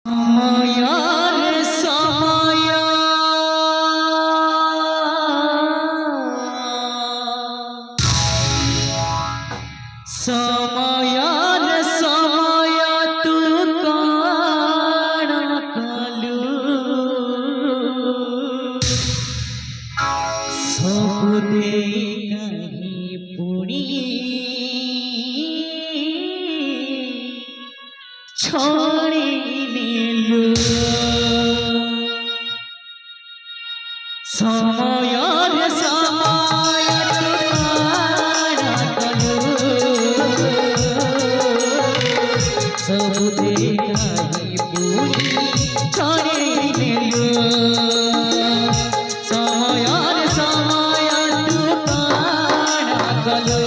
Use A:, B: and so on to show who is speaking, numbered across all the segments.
A: সময়ার সময় সময়ার সময় তু কাণ কলু সবু দেই কাহি পুনি छोड़ी नीलू समयर समय सब देखाई पूरी छोड़ी नीलू समयर समय कलू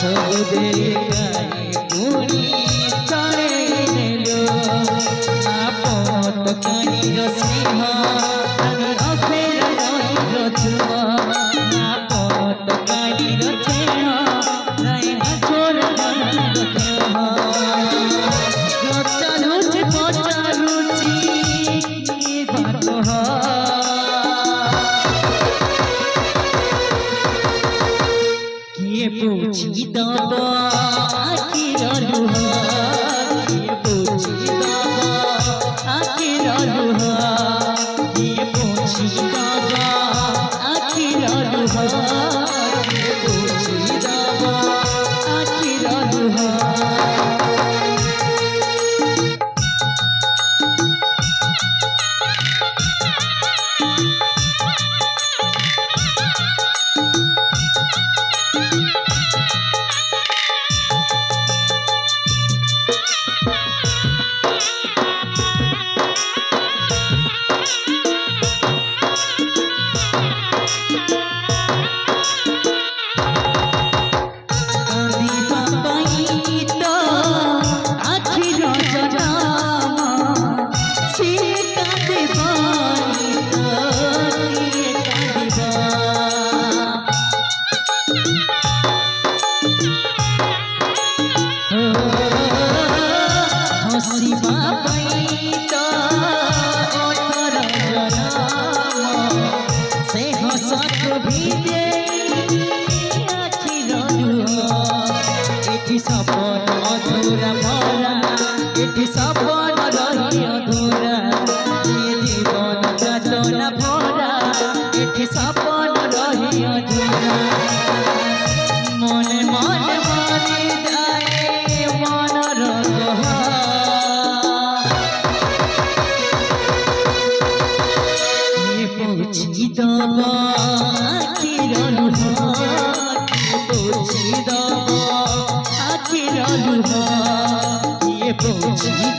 A: सब देखाई पूरी छोड़ी नीलू आपत कानीर स्नेह आनी अफेर रहीर छुआ आपत कानीर छेह नहीं हजोर रहीर छेह रचालुच पचालुची की बात है किए पूछी दबा आखिर लुहा किए पूछी दबा आखिर लुहा किए पूछी दबा आखिर लुहा किए पूछी दबा आखिर लुहा सपन अधूरा भरा एठी सपन रही अधूरा ये जीवन जातना भरा एठी सपन रही अधूरा मने मने मरी जाए मन रहा ये पूछी दबा आखिर लुहा पूछी दबा आखिर लुहा ये पूछी